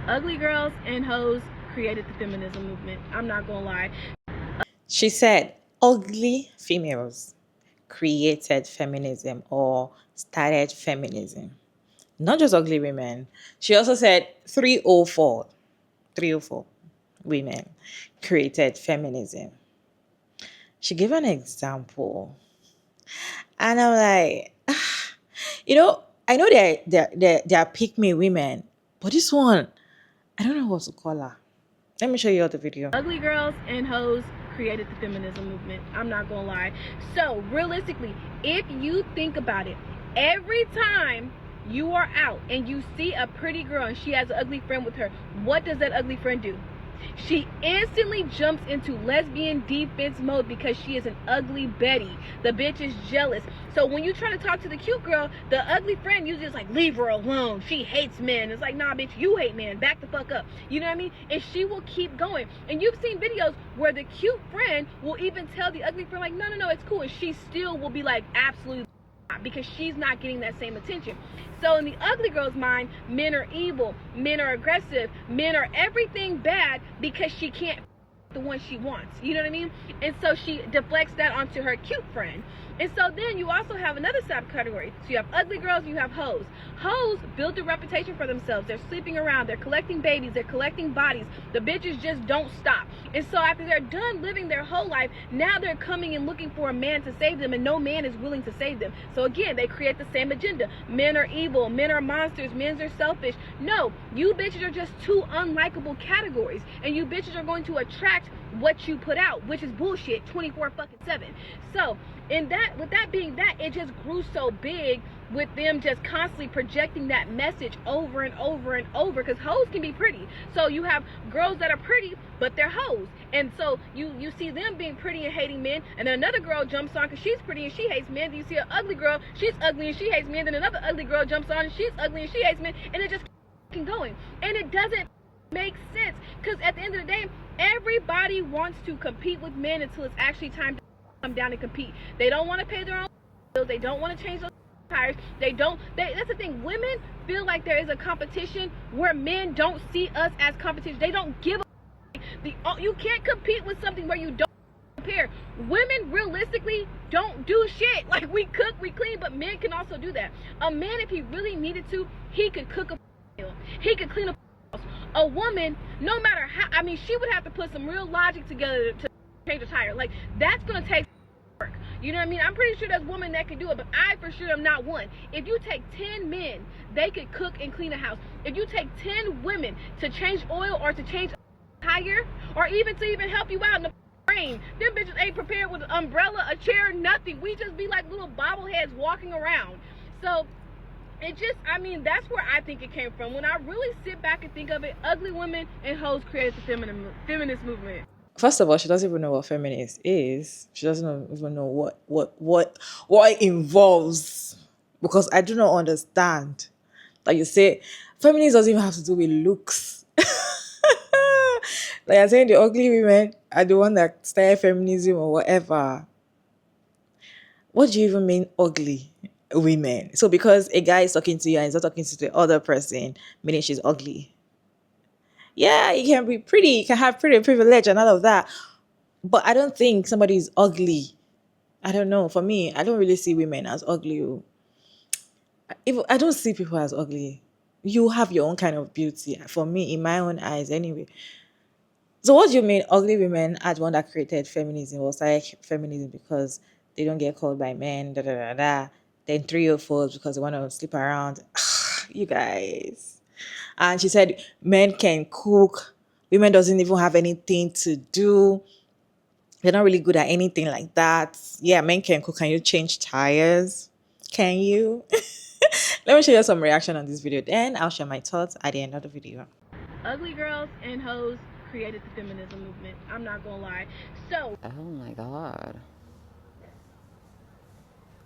Ugly girls and hoes created the feminism movement. I'm not gonna lie. She said ugly females created feminism or started feminism. Not just ugly women. She also said 304 women created feminism. She gave an example. And I'm like, I know they're pick me women, but this one, I don't know what to call her. Let me show you all the video. Ugly girls and hoes created the feminism movement. I'm not gonna lie. So realistically, if you think about it, every time you are out and you see a pretty girl and she has an ugly friend with her, what does that ugly friend do? She instantly jumps into lesbian defense mode because she is an ugly Betty. The bitch is jealous. So when you try to talk to the cute girl, the ugly friend usually is like, leave her alone. She hates men. It's like, nah, bitch, you hate men. Back the fuck up. You know what I mean? And she will keep going. And you've seen videos where the cute friend will even tell the ugly friend, like, no, it's cool. And she still will be like, absolutely, because she's not getting that same attention. So in the ugly girl's mind, men are evil, men are aggressive, men are everything bad because she can't the one she wants. You know what I mean? And so she deflects that onto her cute friend. And so then you also have another subcategory. So you have ugly girls, you have hoes. Hoes build a reputation for themselves. They're sleeping around, they're collecting babies, they're collecting bodies. The bitches just don't stop. And so after they're done living their whole life, now they're coming and looking for a man to save them, and no man is willing to save them. So again, they create the same agenda. Men are evil, men are monsters, men are selfish. No, you bitches are just two unlikable categories, and you bitches are going to attract what you put out, which is bullshit 24/7. So with that being that, it just grew so big with them just constantly projecting that message over and over and over, because hoes can be pretty. So you have girls that are pretty but they're hoes, and so you see them being pretty and hating men, and then another girl jumps on because she's pretty and she hates men. Then you see an ugly girl, she's ugly and she hates men, then another ugly girl jumps on and she's ugly and she hates men, and it just keeps going, and it doesn't make sense, because at the end of the day, everybody wants to compete with men until it's actually time to come down and compete. They don't want to pay their own bills. They don't want to change those tires. That's the thing. Women feel like there is a competition where men don't see us as competition. They don't give a you can't compete with something where you don't compare. Women realistically don't do shit. Like, we cook, we clean, but men can also do that. A man, if he really needed to, he could cook a meal. He could clean a house. A woman, no matter how, I mean, she would have to put some real logic together to change a tire. Like, that's gonna take work. You know what I mean? I'm pretty sure there's women that can do it, but I for sure am not one. If you take 10 men, they could cook and clean a house. If you take 10 women to change oil or to change a tire, or even to even help you out in the rain, them bitches ain't prepared with an umbrella, a chair, nothing. We just be like little bobbleheads walking around. So it just, I mean, that's where I think it came from. When I really sit back and think of it, ugly women and hoes created the feminist movement. First of all, she doesn't even know what feminist is. She doesn't even know what it involves, because I do not understand. Like you say, feminism doesn't even have to do with looks. Like, I'm saying the ugly women are the one that started feminism or whatever. What do you even mean ugly women? So because a guy is talking to you and he's not talking to the other person, meaning she's ugly. Yeah, you can be pretty, you can have pretty privilege and all of that. But I don't think somebody is ugly. I don't know. For me, I don't really see women as ugly. If I don't see people as ugly. You have your own kind of beauty. For me, in my own eyes, anyway. So what do you mean ugly women are the one that created feminism or started feminism because they don't get called by men, da da da da. Then 304s because they want to sleep around. You guys. And she said men can cook. Women doesn't even have anything to do. They're not really good at anything like that. Yeah, men can cook. Can you change tires? Can you? Let me show you some reaction on this video. Then I'll share my thoughts at the end of the video. Ugly girls and hoes created the feminism movement. I'm not gonna lie. So Oh my god.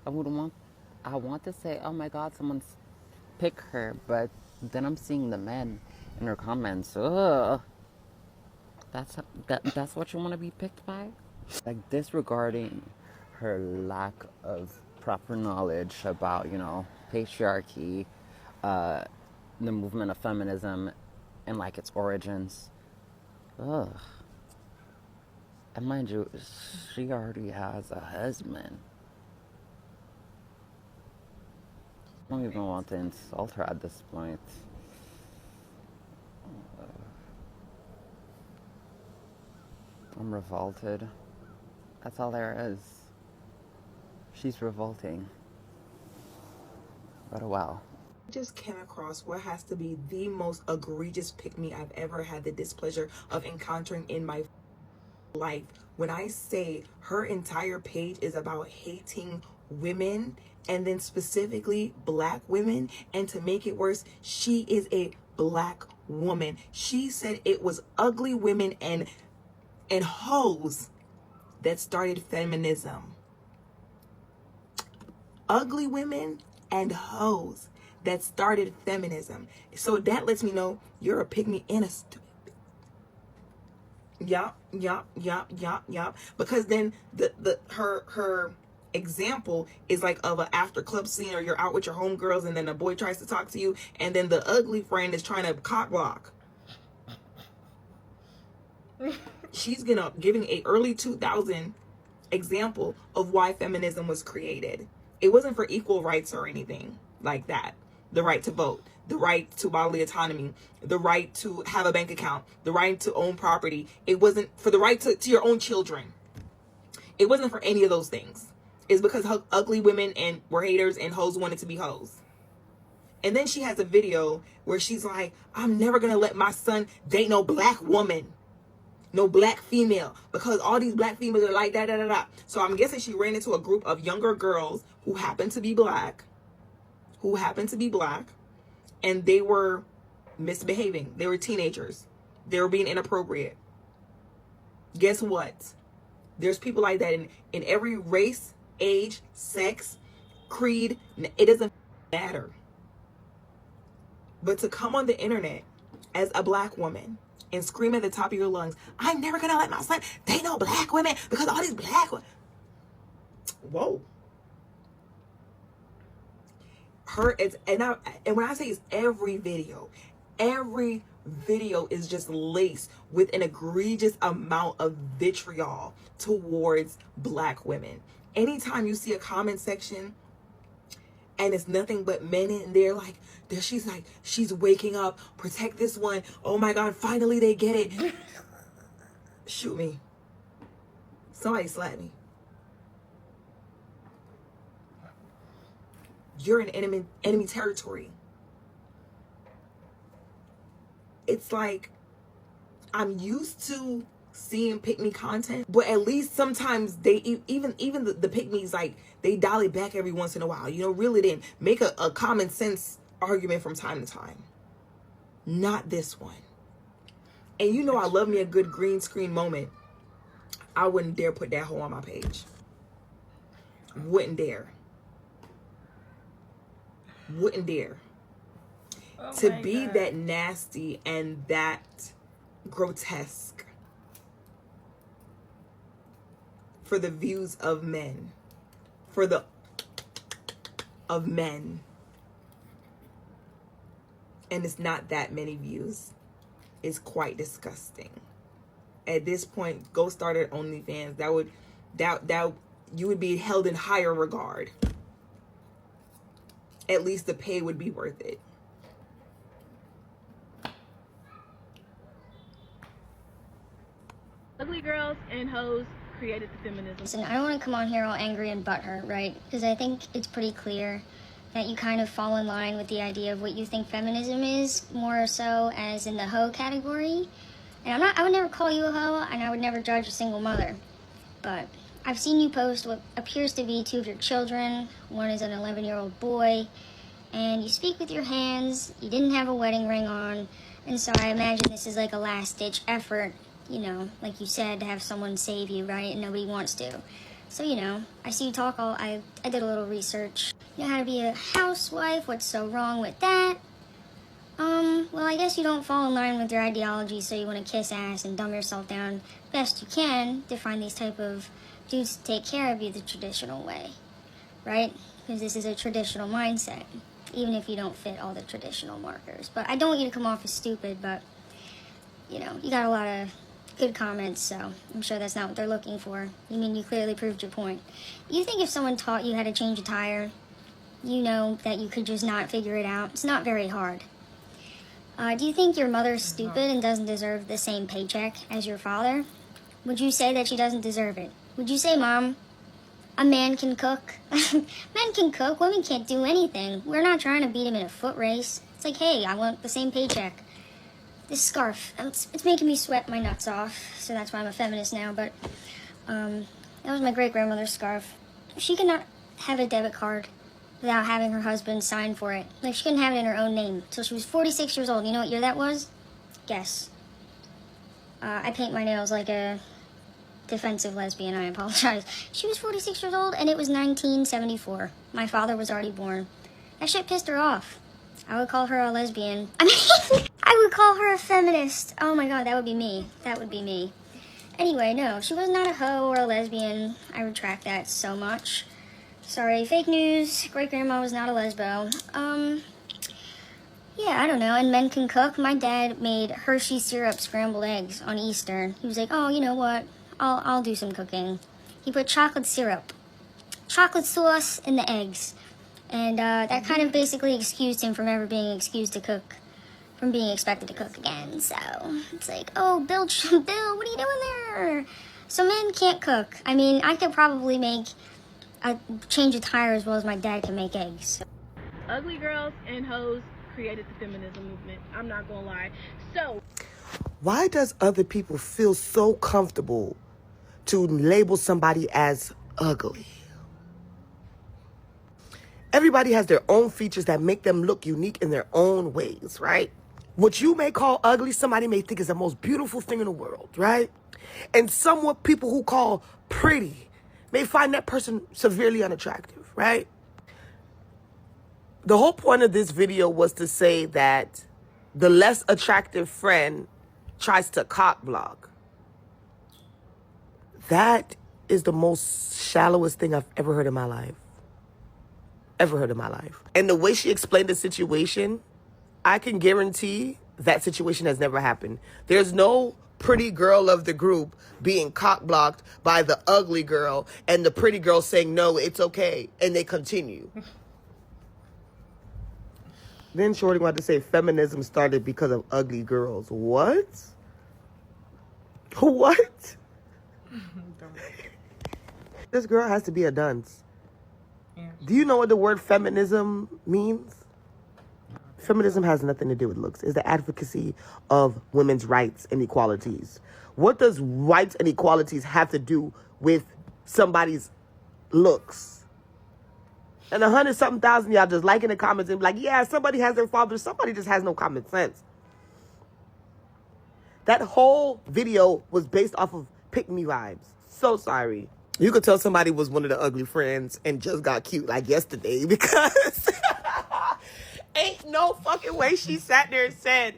I would want I want to say, oh my god, someone's pick her, but then I'm seeing the men in her comments. Ugh. That's what you want to be picked by? Like, disregarding her lack of proper knowledge about, patriarchy, the movement of feminism, and like its origins. Ugh. And mind you, she already has a husband. I don't even want to insult her at this point. I'm revolted. That's all there is. She's revolting. But wow. Just came across what has to be the most egregious pick-me I've ever had the displeasure of encountering in my life. When I say her entire page is about hating women, and then specifically black women, and to make it worse, she is a black woman. She said it was ugly women and hoes that started feminism. Ugly women and hoes that started feminism. So that lets me know you're a pygmy and a stupid. Yup. Because then her example is like of an after club scene, or you're out with your homegirls and then a boy tries to talk to you, and then the ugly friend is trying to cock block. She's giving a early 2000 example of why feminism was created. It wasn't for equal rights or anything like that. The right to vote, the right to bodily autonomy, the right to have a bank account, the right to own property. It wasn't for the right to your own children. It wasn't for any of those things. It's because ugly women and were haters and hoes wanted to be hoes. And then she has a video where she's like, I'm never going to let my son date no black woman. No black female, because all these black females are like da. So I'm guessing she ran into a group of younger girls who happened to be black, and they were misbehaving. They were teenagers. They were being inappropriate. Guess what? There's people like that in every race, age, sex, creed. It doesn't matter. But to come on the internet as a black woman and scream at the top of your lungs, I'm never gonna let my son date no black women because all these black women. Whoa. And when I say it's every video is just laced with an egregious amount of vitriol towards black women. Anytime you see a comment section and it's nothing but men in there, like, she's waking up, protect this one, oh my God, finally they get it. Shoot me. Somebody slap me. You're in enemy territory. It's like, I'm used to seeing pick-me content, but at least sometimes they even the pick-me's, like, they dial it back every once in a while, really then make a common sense argument from time to time. Not this one. And I love me a good green screen moment. I wouldn't dare put that hoe on my page. Wouldn't dare to be God. that nasty and that grotesque for the views of men, of men. And it's not that many views. It's quite disgusting. At this point, go start at OnlyFans. That you would be held in higher regard. At least the pay would be worth it. Ugly girls and hoes created the feminism. Listen, I don't want to come on here all angry and butthurt, right? Because I think it's pretty clear that you kind of fall in line with the idea of what you think feminism is, more so as in the hoe category. And I would never call you a hoe, and I would never judge a single mother. But I've seen you post what appears to be two of your children. One is an 11-year-old boy. And you speak with your hands. You didn't have a wedding ring on. And so I imagine this is like a last-ditch effort, like you said, to have someone save you, right? And nobody wants to. So, I see you talk I did a little research. How to be a housewife, what's so wrong with that? Well, I guess you don't fall in line with your ideology, so you want to kiss ass and dumb yourself down best you can to find these type of dudes to take care of you the traditional way, right? Because this is a traditional mindset, even if you don't fit all the traditional markers. But I don't want you to come off as stupid, but you know, you got a lot of good comments, so I'm sure that's not what they're looking for. You mean you clearly proved your point. You think if someone taught you how to change a tire, you know that you could just not figure it out? It's not very hard. Do you think your mother's stupid and doesn't deserve the same paycheck as your father? Would you say that she doesn't deserve it? Would you say, Mom, a man can cook? Men can cook, women can't do anything. We're not trying to beat him in a foot race. It's like, hey, I want the same paycheck. This scarf, it's making me sweat my nuts off, so that's why I'm a feminist now, but that was my great-grandmother's scarf. She could not have a debit card without having her husband sign for it. Like, she couldn't have it in her own name till she was 46 years old. You know what year that was? Guess. I paint my nails like a defensive lesbian, I apologize. She was 46 years old, and it was 1974. My father was already born. That shit pissed her off. I would call her a lesbian. I mean, I would call her a feminist. Oh my god, that would be me. That would be me. Anyway, no, she was not a hoe or a lesbian. I retract that so much. Sorry, fake news. Great-grandma was not a lesbo. Yeah, I don't know. And men can cook. My dad made Hershey syrup scrambled eggs on Easter. He was like, oh, you know what? I'll do some cooking. He put chocolate syrup, chocolate sauce in the eggs. And that kind of basically excused him from ever being excused to cook, from being expected to cook again. So it's like, oh, Bill, what are you doing there? So men can't cook. I mean, I could probably make a change a tire as well as my dad can make eggs. Ugly girls and hoes created the feminism movement. I'm not gonna lie. So Why does other people feel so comfortable to label somebody as ugly? Everybody has their own features that make them look unique in their own ways, right? What you may call ugly, somebody may think is the most beautiful thing in the world, right? And somewhat people who call pretty may find that person severely unattractive, right? The whole point of this video was to say that the less attractive friend tries to cock block. That is the most shallowest thing I've ever heard in my life. And the way she explained the situation, I can guarantee that situation has never happened. There's no pretty girl of the group being cock blocked by the ugly girl and the pretty girl saying, no, it's okay. And they continue. Then Shorty wanted to say feminism started because of ugly girls. What? What? This girl has to be a dunce. Yeah. Do you know what the word feminism means? Feminism has nothing to do with looks. It's the advocacy of women's rights and equalities. What does rights and equalities have to do with somebody's looks? And 100-something thousand y'all just like in the comments and be like, yeah, somebody has their father. Somebody just has no common sense. That whole video was based off of pick me vibes. So sorry. You could tell somebody was one of the ugly friends and just got cute like yesterday because ain't no fucking way she sat there and said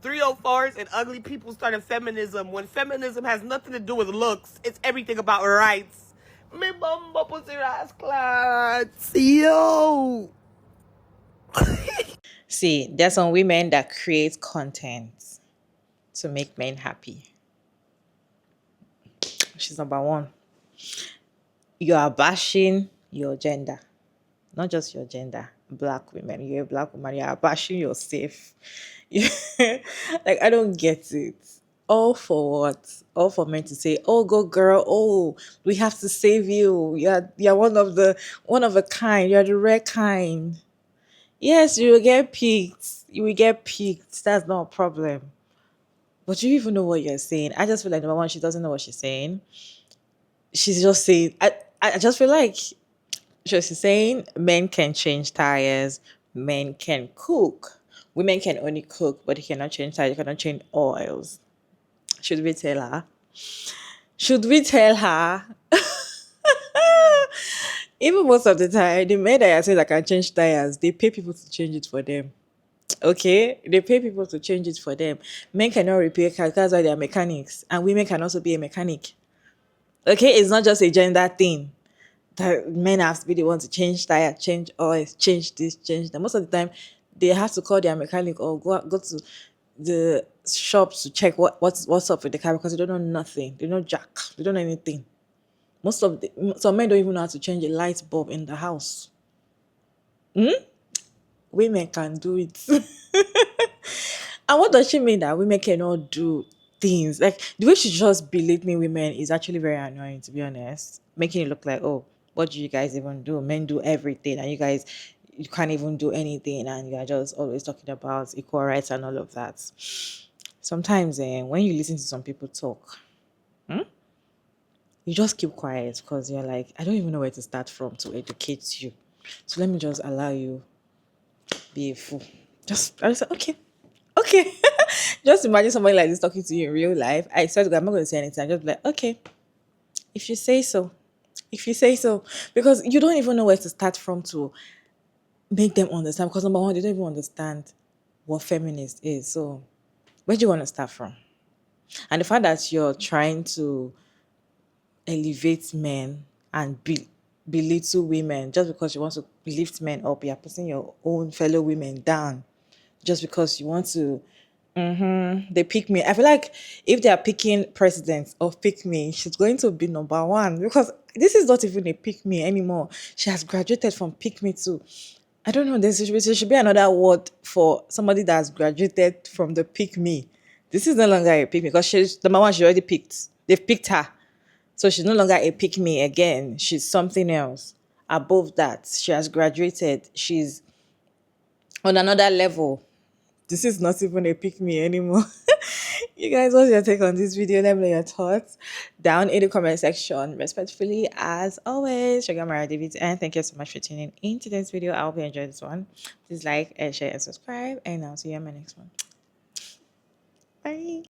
304s and ugly people started feminism when feminism has nothing to do with looks. It's everything about rights. Me bumbo pussy rascals. Yo. See, there's some women that create content to make men happy. She's number one. You are bashing your gender, not just your gender. Black women, you're a black woman. You are bashing yourself. Like, I don't get it. All for what? All for men to say, "Oh, go girl! Oh, we have to save you. You're one of a kind. You're the rare kind." Yes, you will get picked. You will get picked. That's not a problem. But you even know what you're saying. I just feel like number one, she doesn't know what she's saying. She's just saying. I just feel like she's saying men can change tires, men can cook. Women can only cook, but they cannot change tires, they cannot change oils. Should we tell her? Should we tell her? Even most of the time, the men that are saying that can change tires, they pay people to change it for them. Okay? They pay people to change it for them. Men cannot repair cars, that's why they are mechanics. And women can also be a mechanic. Okay? It's not just a gender thing. That men have to be the ones to change tire, change oils, change this, change that. Most of the time, they have to call their mechanic or go to the shops to check what's up with the car because they don't know nothing. They know jack. They don't know anything. Some men don't even know how to change a light bulb in the house. Women can do it. And what does she mean that women cannot do things? Like the way she just belittling women is actually very annoying, to be honest. Making it look like, oh, what do you guys even do? Men do everything, and you can't even do anything, and you are just always talking about equal rights and all of that. Sometimes, when you listen to some people talk, you just keep quiet because you're like, I don't even know where to start from to educate you. So let me just allow you be a fool. I just said, okay. Okay. Just imagine somebody like this talking to you in real life. I swear to God, I'm not going to say anything. I'm just be like, okay, if you say so. If you say so. Because you don't even know where to start from to make them understand. Because number one, they don't even understand what feminist is. So where do you want to start from? And the fact that you're trying to elevate men and belittle women just because you want to lift men up, you're putting your own fellow women down just because you want to. They pick me. I feel like if they are picking presidents of pick me, she's going to be number one because this is not even a pick me anymore. She has graduated from pick me to, I don't know, there should be another word for somebody that has graduated from the pick me. This is no longer a pick me because she's number one, she already picked. They've picked her. So she's no longer a pick me again. She's something else. Above that, she has graduated. She's on another level. This is not even a pick me anymore. You guys, what's your take on this video? Let me know your thoughts down in the comment section. Respectfully, as always, Sugar Mara David, and thank you so much for tuning in to this video. I hope you enjoyed this one. Please like and share and subscribe, and I'll see you in my next one. Bye.